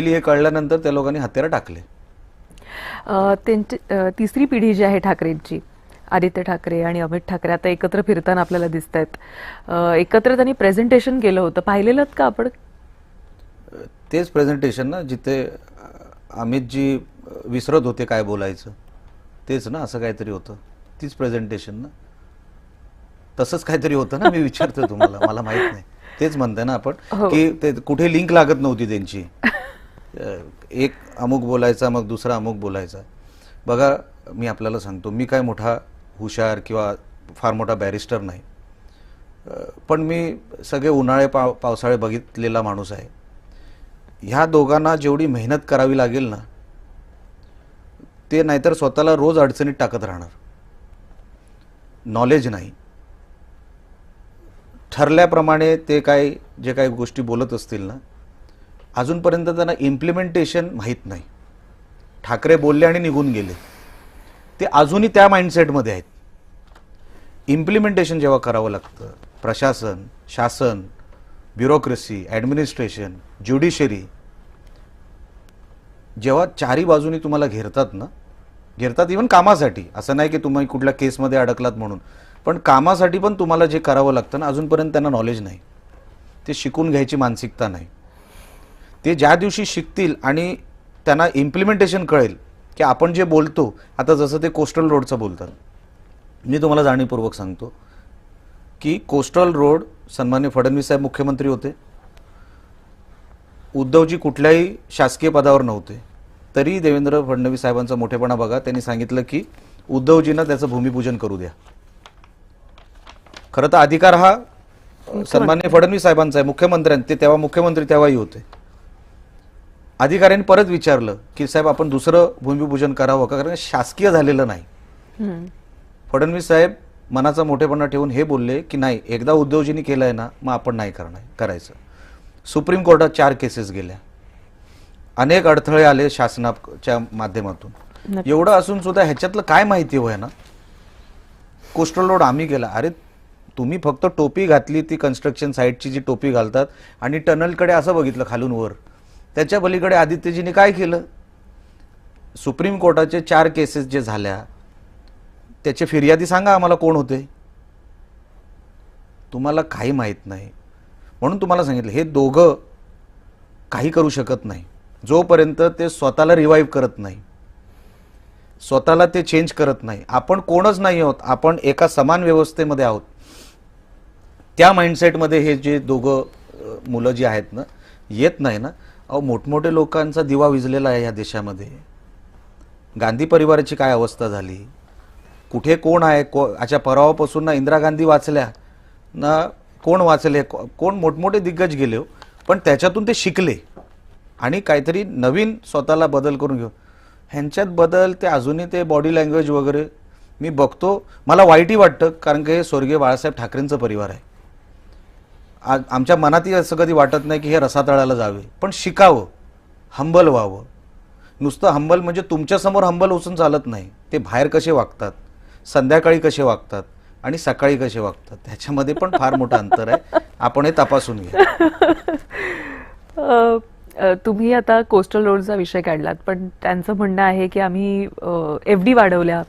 हे कळल्यानंतर त्या लोकांनी हत्यारं टाकले. त्यांची तिसरी पिढी जी आहे ठाकरेंची, आदित्य ठाकरे आणि अमित ठाकरे आता एकत्र फिरताना आपल्याला दिसत आहेत. एकत्र त्यांनी प्रेझेंटेशन केलं होतं, पाहिलेलं का आपण? तेच प्रेझेंटेशन ना जिथे अमितजी विसरत होते काय बोलायचं, तेच ना, असं काहीतरी होतं. तीच प्रेझेंटेशन ना, तसंच काहीतरी होतं ना. मी विचारतो तुम्हाला, मला माहित नाही. तेच म्हणते ना आपण की ते कुठे लिंक लागत नव्हती त्यांची. एक अमुक बोलायचा, मग दुसरा अमुक बोलायचा. बघा, मी आपल्याला सांगतो, मी काय मोठा हुशार किंवा फार मोठा बॅरिस्टर नाही, पण मी सगळे उन्हाळे पावसाळे बघितलेला माणूस आहे. ह्या दोघांना जेवढी मेहनत करावी लागेल ना, ते नाहीतर स्वतःला रोज अडचणीत टाकत राहणार. नॉलेज नाही, ठरल्याप्रमाणे ते काय जे काही गोष्टी बोलत असतील ना, अजूनपर्यंत त्यांना इम्प्लिमेंटेशन माहीत नाही. ठाकरे बोलले आणि निघून गेले, ते अजूनही त्या माइंडसेटमध्ये आहेत. इम्प्लिमेंटेशन जेव्हा करावं लागतं, प्रशासन, शासन, ब्युरोक्रेसी, ॲडमिनिस्ट्रेशन, ज्युडिशरी, जेव्हा चारी बाजूनी तुम्हाला घेरतात ना, घेरतात इव्हन कामासाठी, असं नाही की तुम्ही कुठल्या केसमध्ये अडकलात म्हणून, पण कामासाठी पण तुम्हाला जे करावं लागतं ना, अजूनपर्यंत त्यांना नॉलेज नाही. ते शिकून घ्यायची मानसिकता नाही. ते ज्या दिवशी शिकतील आणि त्यांना इम्प्लिमेंटेशन कळेल की आपण जे बोलतो, आता जसं ते कोस्टल रोडचं बोलतात, मी तुम्हाला जाणीवपूर्वक सांगतो की कोस्टल रोड, सन्माननीय फडणवीस साहेब मुख्यमंत्री होते, उद्धवजी कुठल्याही शासकीय पदावर नव्हते, तरी देवेंद्र फडणवीस साहेबांचा मोठेपणा बघा, त्यांनी सांगितलं की उद्धवजींना त्याचं भूमिपूजन करू द्या. खरं तर अधिकार हा सन्माननीय फडणवीस साहेबांचा आहे, मुख्यमंत्र्यांचे, ते तेव्हा मुख्यमंत्री तेव्हाही होते. अधिकाऱ्यांनी परत विचारलं की साहेब आपण दुसरं भूमिपूजन करावं का, कारण शासकीय झालेलं नाही. फडणवीस साहेब मनाचा मोठेपणा ठेवून हे बोलले की नाही, एकदा उद्धवजींनी केलंय ना, मग आपण नाही करायचं. सुप्रीम कोर्टात 4 केसेस गेल्या, अनेक अडथळे आले शासनाच्या माध्यमातून. एवढं असून सुद्धा ह्याच्यातलं काय माहिती होय ना, कोस्टल रोड आम्ही केला. अरे तुम्ही फक्त टोपी घातली, ती कन्स्ट्रक्शन साईटची जी टोपी घालतात, आणि टनलकडे असं बघितलं खालून वर. त्याच्या पलीकडे आदित्यजींनी काय केलं? सुप्रीम कोर्टाचे 4 केसेस जे झाल्या, त्याचे फिर्यादी सांगा आम्हाला कोण होते? तुम्हाला काही माहीत नाही. म्हणून तुम्हाला सांगितलं, हे दोघं काही करू शकत नाही जोपर्यंत ते स्वतःला रिवाईव्ह करत नाही, स्वतःला ते चेंज करत नाही. आपण कोणच नाही आहोत, आपण एका समान व्यवस्थेमध्ये आहोत. त्या माइंडसेटमध्ये हे जे दोघं मुलं जी आहेत ना, येत नाही ना. अहो, मोठमोठे लोकांचा दिवा विझलेला आहे या देशामध्ये. गांधी परिवाराची काय अवस्था झाली, कुठे कोण आहे? अच्छा, परवापासून ना इंदिरा गांधी वाचल्या ना, कोण वाचले, कोण मोठमोठे दिग्गज गेले हो, पण त्याच्यातून ते शिकले आणि काहीतरी नवीन स्वतःला बदल करून घेऊ. ह्यांच्यात बदल, ते अजूनही ते बॉडी लँग्वेज वगैरे मी बघतो, मला वाईटही वाटतं, कारण की हे स्वर्गीय बाळासाहेब ठाकरेंचं परिवार आहे. आमच्या मनातही असं कधी वाटत नाही की हे रसातळाला जावे, पण शिकावं, हंबल व्हावं. नुसतं हंबल म्हणजे तुमच्यासमोर हंबल उचून चालत नाही, ते बाहेर कसे वागतात, संध्याकाळी कसे वागतात आणि सकाळी कसे वागतात, त्याच्यामध्ये पण फार मोठं अंतर आहे. आपण हे तपासून घ्या. तुम्ही आता कोस्टल रोडचा विषय काढलात, पण त्यांचं म्हणणं आहे की आम्ही FD वाढवल्या,